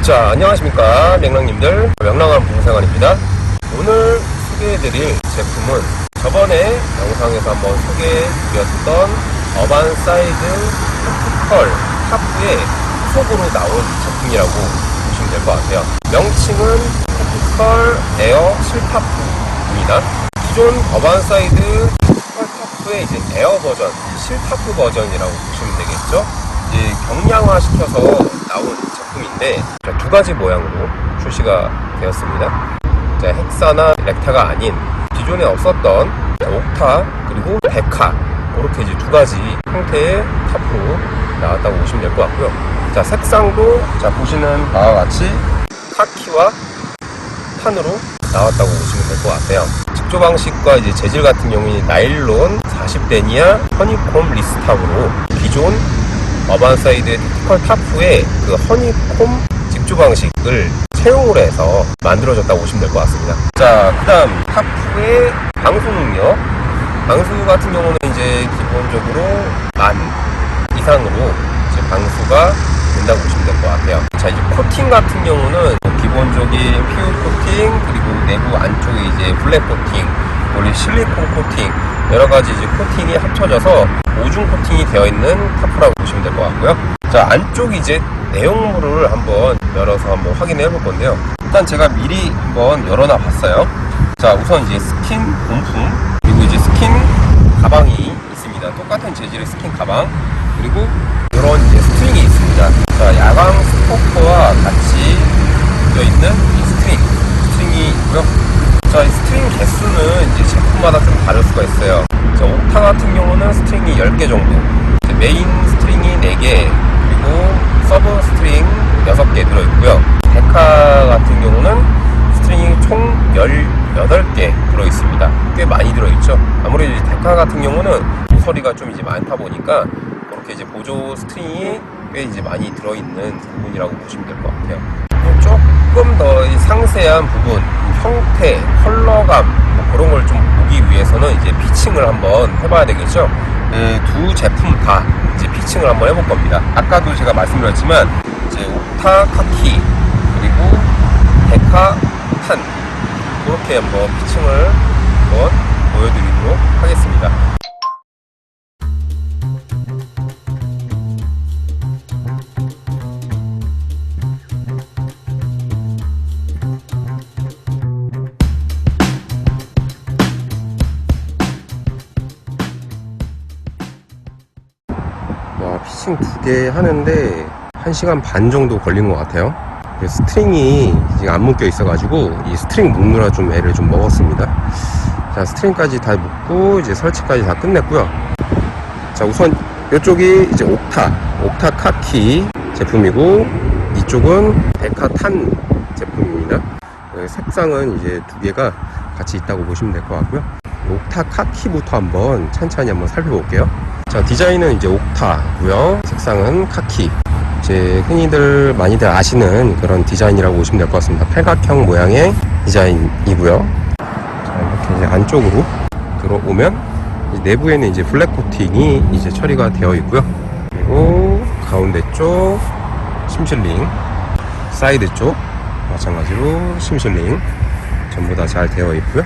자, 안녕하십니까 명랑님들, 명랑한 부부생활입니다. 오늘 소개해드릴 제품은 저번에 영상에서 한번 소개해드렸던 어반사이드 옵티컬 타프의 후속으로 나온 제품이라고 보시면 될 것 같아요. 명칭은 옵티컬 에어 실타프입니다. 기존 어반사이드 옵티컬 타프의 이제 에어 버전, 실타프 버전이라고 보시면 되겠죠. 이제 경량화 시켜서 나온 제품인데 두 가지 모양으로 출시가 되었습니다. 자, 헥사나 렉타가 아닌 기존에 없었던 옥타 그리고 데카, 그렇게 이제 두 가지 형태의 타프로 나왔다고 보시면 될 것 같고요. 자, 색상도 자 보시는 바와 같이 카키와 탄으로 나왔다고 보시면 될 것 같아요. 직조 방식과 이제 재질 같은 경우는 나일론 40데니아 허니콤 리스탑으로 기존 어반사이드 옵티컬 타프의 그 허니콤 직조 방식을 채용을 해서 만들어졌다고 보시면 될 것 같습니다. 자, 그 다음 타프의 방수 능력. 방수 같은 경우는 이제 기본적으로 10,000 이상으로 이제 방수가 된다고 보시면 될 것 같아요. 자, 이제 코팅 같은 경우는 기본적인 PU 코팅, 그리고 내부 안쪽에 이제 블랙 코팅, 원래 실리콘 코팅, 여러가지 이제 코팅이 합쳐져서 5중 코팅이 되어 있는 타프라고 보시면 될 것 같고요. 자, 안쪽 이제 내용물을 한번 열어서 한번 확인해 볼 건데요. 일단 제가 미리 한번 열어놔 봤어요. 자, 우선 이제 스킨 본품, 그리고 이제 스킨 가방이 있습니다. 똑같은 재질의 스킨 가방, 그리고 이런 이제 스트링이 있습니다. 자, 야광 스토커와 같이 되어있는 이 스트링이 있고요. 자, 이 스트링 개수는 이제 제품마다 좀 다를 수가 있어요. 자, 옥타 같은 경우는 스트링이 10개 정도, 메인 스트링이 4개, 그리고 서브 스트링 6개 들어있고요. 데카 같은 경우는 스트링이 총 18개 들어있습니다. 꽤 많이 들어있죠. 아무래도 데카 같은 경우는 모서리가 좀 이제 많다 보니까 그렇게 이제 보조 스트링이 꽤 이제 많이 들어있는 부분이라고 보시면 될 것 같아요. 조금 더 상세한 부분, 형태, 컬러감, 뭐 그런 걸 좀 보기 위해서는 이제 피칭을 한번 해봐야 되겠죠. 두 제품 다 이제 피칭을 한번 해볼 겁니다. 아까도 제가 말씀드렸지만 이제 옥타 카키 그리고 데카 탄, 그렇게 한번 피칭을 한번 보여드리도록 하겠습니다. 피칭 2개 하는데 1시간 반 정도 걸린 것 같아요. 스트링이 지금 안 묶여 있어가지고 이 스트링 묶느라 좀 애를 좀 먹었습니다. 자, 스트링까지 다 묶고 이제 설치까지 다 끝냈고요. 자, 우선 이쪽이 이제 옥타 카키 제품이고, 이쪽은 데카 탄 제품입니다. 색상은 이제 2개가 같이 있다고 보시면 될 것 같고요. 옥타 카키부터 한번 천천히 한번 살펴볼게요. 자, 디자인은 이제 옥타고요. 색상은 카키. 이제 흔히들 많이들 아시는 그런 디자인이라고 보시면 될 것 같습니다. 팔각형 모양의 디자인이고요. 자, 이렇게 이제 안쪽으로 들어오면 이제 내부에는 이제 블랙 코팅이 이제 처리가 되어 있고요. 그리고 가운데 쪽 심실링, 사이드 쪽 마찬가지로 심실링 전부 다 잘 되어 있고요.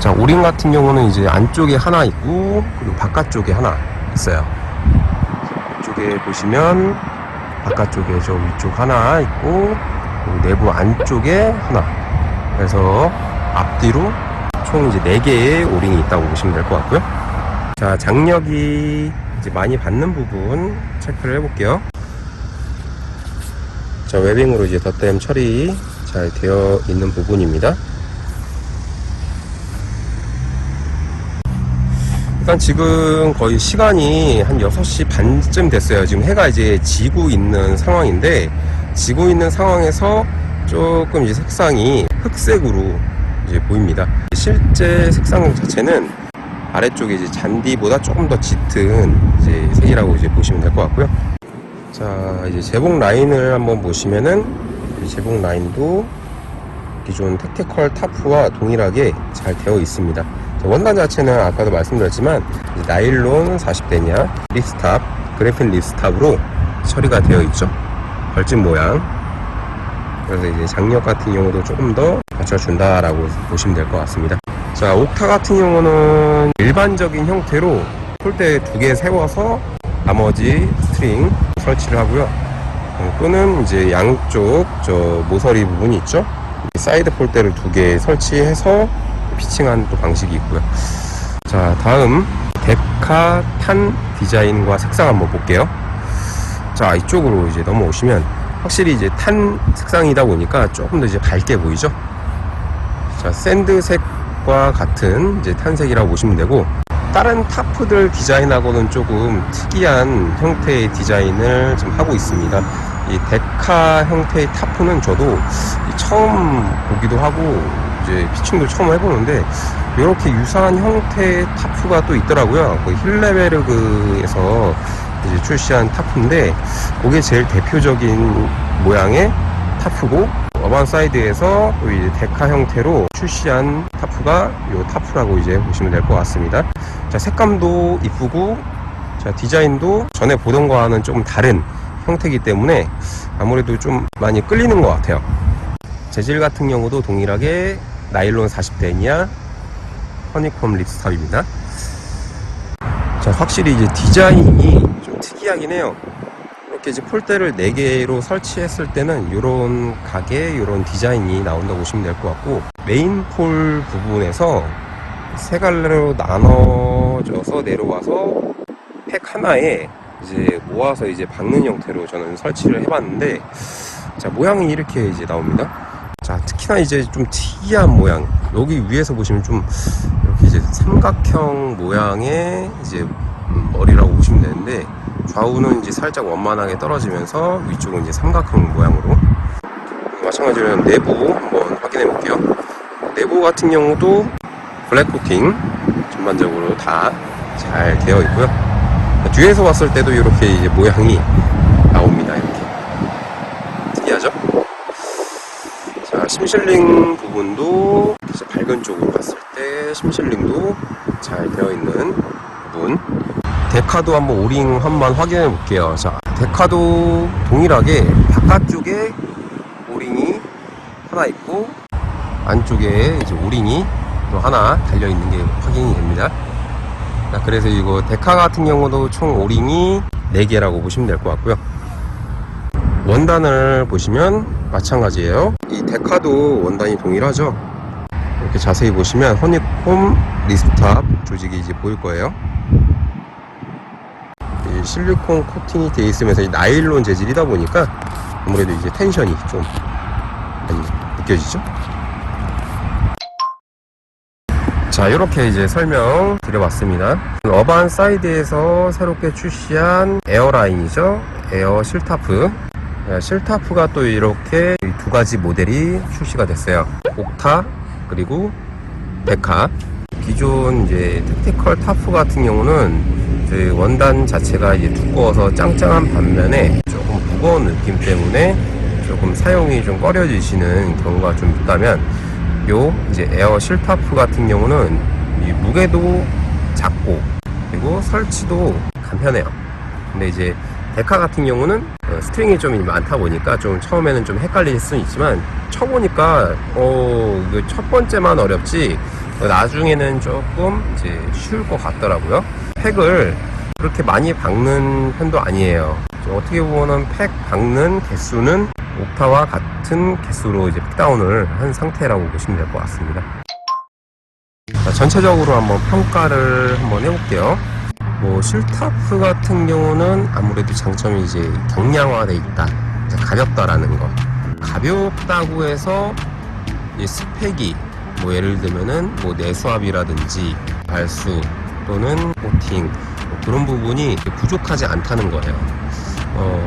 자, 오링 같은 경우는 이제 안쪽에 하나 있고, 그리고 바깥쪽에 하나 있어요. 이쪽에 보시면 바깥쪽에 저 위쪽 하나 있고, 그리고 내부 안쪽에 하나. 그래서 앞뒤로 총 이제 4개의 오링이 있다고 보시면 될 것 같고요. 자, 장력이 이제 많이 받는 부분 체크를 해볼게요. 자, 웨빙으로 이제 덧댐 처리 잘 되어 있는 부분입니다. 일단 지금 거의 시간이 한 6시 반쯤 됐어요. 지금 해가 이제 지고 있는 상황인데, 지고 있는 상황에서 조금 이제 색상이 흑색으로 이제 보입니다. 실제 색상 자체는 아래쪽에 이제 잔디보다 조금 더 짙은 이제 색이라고 이제 보시면 될 것 같고요. 자, 이제 제복 라인을 한번 보시면은 제복 라인도 기존 택티컬 타프와 동일하게 잘 되어 있습니다. 원단 자체는 아까도 말씀드렸지만 나일론 40데니아 립스탑, 그래핀 립스탑으로 처리가 되어 있죠. 벌집 모양. 그래서 이제 장력 같은 경우도 조금 더 받쳐준다라고 보시면 될 것 같습니다. 자, 옥타 같은 경우는 일반적인 형태로 폴대 2개 세워서 나머지 스트링 설치를 하고요. 또는 이제 양쪽 저 모서리 부분이 있죠. 사이드 폴대를 2개 설치해서 피칭하는 또 방식이 있고요. 자, 다음 데카 탄 디자인과 색상 한번 볼게요. 자, 이쪽으로 이제 넘어오시면 확실히 이제 탄 색상이다 보니까 조금 더 이제 밝게 보이죠. 자, 샌드색과 같은 이제 탄색이라고 보시면 되고, 다른 타프들 디자인하고는 조금 특이한 형태의 디자인을 좀 하고 있습니다. 이 데카 형태의 타프는 저도 처음 보기도 하고 이제 피칭도 처음 해보는데, 이렇게 유사한 형태의 타프가 또 있더라고요. 그 힐레베르그에서 이제 출시한 타프인데, 그게 제일 대표적인 모양의 타프고, 어반 사이드에서 이 데카 형태로 출시한 타프가 이 타프라고 이제 보시면 될 것 같습니다. 자, 색감도 이쁘고, 자, 디자인도 전에 보던 거와는 조금 다른 형태이기 때문에 아무래도 좀 많이 끌리는 것 같아요. 재질 같은 경우도 동일하게 나일론 40데니아 허니콤 립스탑입니다. 자, 확실히 이제 디자인이 좀 특이하긴 해요. 이렇게 이제 폴대를 4개로 설치했을 때는 이런 가게, 이런 디자인이 나온다고 보시면 될 것 같고, 메인 폴 부분에서 3갈래로 나눠져서 내려와서 팩 하나에 이제 모아서 이제 박는 형태로 저는 설치를 해봤는데, 자, 모양이 이렇게 이제 나옵니다. 자, 특히나 이제 좀 특이한 모양, 여기 위에서 보시면 좀 이렇게 이제 삼각형 모양의 이제 머리라고 보시면 되는데, 좌우는 이제 살짝 원만하게 떨어지면서 위쪽은 이제 삼각형 모양으로. 마찬가지로 내부 한번 확인해 볼게요. 내부 같은 경우도 블랙 코팅 전반적으로 다 잘 되어 있고요. 뒤에서 봤을 때도 이렇게 이제 모양이 나옵니다. 이렇게 특이하죠? 자, 심실링 부분도 이제 밝은 쪽으로 봤을 때 심실링도 잘 되어 있는 부분. 데카도 한번 오링 한번 확인해 볼게요. 자, 데카도 동일하게 바깥쪽에 오링이 하나 있고, 안쪽에 이제 오링이 또 하나 달려 있는 게 확인이 됩니다. 자, 그래서 이거 데카 같은 경우도 총 오링이 4개라고 보시면 될 것 같고요. 원단을 보시면 마찬가지예요. 이 데카도 원단이 동일하죠. 이렇게 자세히 보시면 허니콤 리스탑 조직이 이제 보일 거예요. 이 실리콘 코팅이 되어 있으면서 이 나일론 재질이다 보니까 아무래도 이제 텐션이 좀 많이 느껴지죠. 자, 이렇게 이제 설명 드려봤습니다. 어반 사이드에서 새롭게 출시한 에어라인이죠. 에어 실타프. 실타프가 또 이렇게 2가지 모델이 출시가 됐어요. 옥타 그리고 데카. 기존 이제 택티컬 타프 같은 경우는 저희 원단 자체가 이제 두꺼워서 짱짱한 반면에 조금 무거운 느낌 때문에 조금 사용이 좀 꺼려지시는 경우가 좀 있다면, 요 이제 에어 실타프 같은 경우는 이 무게도 작고 그리고 설치도 간편해요. 근데 이제 데카 같은 경우는 스트링이 좀 많다 보니까 좀 처음에는 좀 헷갈릴 수는 있지만, 쳐보니까 이거 첫 번째만 어렵지 나중에는 조금 이제 쉬울 것 같더라고요. 팩을 그렇게 많이 박는 편도 아니에요. 어떻게 보면 팩 박는 개수는 옥타와 같은 개수로 이제 픽다운을 한 상태라고 보시면 될 것 같습니다. 자, 전체적으로 한번 평가를 한번 해볼게요. 뭐 실타프 같은 경우는 아무래도 장점이 이제 경량화되어 있다, 이제 가볍다라는 거. 가볍다고 해서 이 스펙이 뭐 예를 들면은 뭐 내수압이라든지 발수 또는 코팅 뭐 그런 부분이 부족하지 않다는 거예요.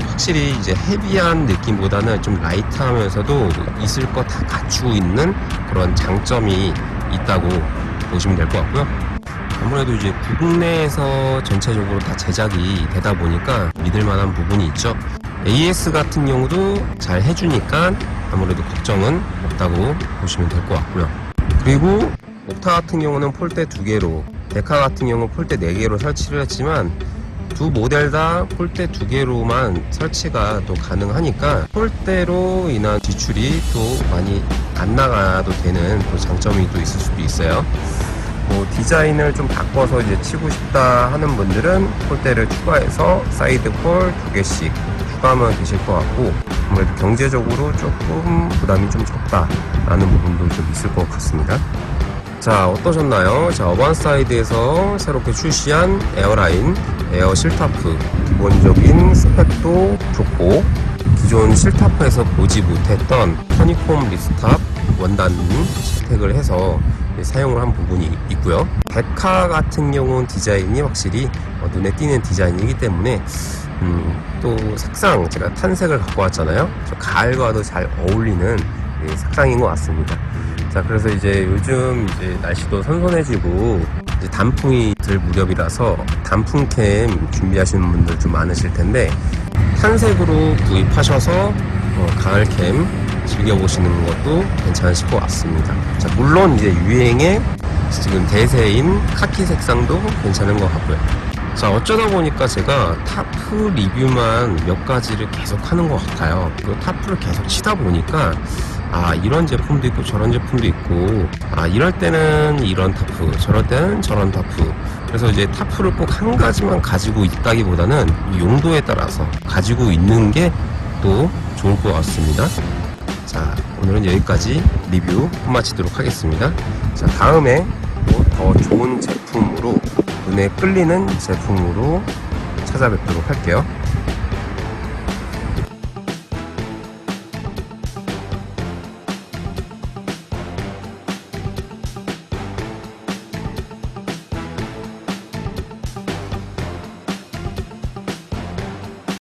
확실히 이제 헤비한 느낌보다는 좀 라이트하면서도 있을 거 다 갖추고 있는 그런 장점이 있다고 보시면 될 것 같고요. 아무래도 이제 국내에서 전체적으로 다 제작이 되다 보니까 믿을 만한 부분이 있죠. AS 같은 경우도 잘 해주니까 아무래도 걱정은 없다고 보시면 될 것 같고요. 그리고 옥타 같은 경우는 폴대 2개로, 데카 같은 경우는 폴대 4개로 설치를 했지만 두 모델 다 폴대 2개로만 설치가 또 가능하니까 폴대로 인한 지출이 또 많이 안 나가도 되는 또 장점이 또 있을 수도 있어요. 뭐 디자인을 좀 바꿔서 이제 치고 싶다 하는 분들은 폴대를 추가해서 사이드 폴 2개씩 추가하면 되실 것 같고, 아무래도 경제적으로 조금 부담이 좀 적다라는 부분도 좀 있을 것 같습니다. 자, 어떠셨나요? 자, 어반사이드에서 새롭게 출시한 에어라인 에어 실타프, 기본적인 스펙도 좋고 기존 실타프에서 보지 못했던 허니콤 리스탑 원단 채택을 해서 사용을 한 부분이 있고요. 데카 같은 경우는 디자인이 확실히 눈에 띄는 디자인이기 때문에 또 색상, 제가 탄색을 갖고 왔잖아요. 가을과도 잘 어울리는 색상인 것 같습니다. 자, 그래서 이제 요즘 이제 날씨도 선선해지고 이제 단풍이 들 무렵이라서 단풍캠 준비하시는 분들 좀 많으실 텐데, 탄색으로 구입하셔서 가을캠 즐겨보시는 것도 괜찮으실 것 같습니다. 자, 물론 이제 유행의 지금 대세인 카키 색상도 괜찮은 것 같고요. 자, 어쩌다 보니까 제가 타프 리뷰만 몇 가지를 계속 하는 것 같아요. 그 타프를 계속 치다 보니까 이런 제품도 있고 저런 제품도 있고, 이럴 때는 이런 타프, 저럴 때는 저런 타프. 그래서 이제 타프를 꼭 한 가지만 가지고 있다기보다는 용도에 따라서 가지고 있는 게 또 좋을 것 같습니다. 자, 오늘은 여기까지 리뷰 마치도록 하겠습니다. 자, 다음에 더 좋은 제품으로, 눈에 끌리는 제품으로 찾아뵙도록 할게요.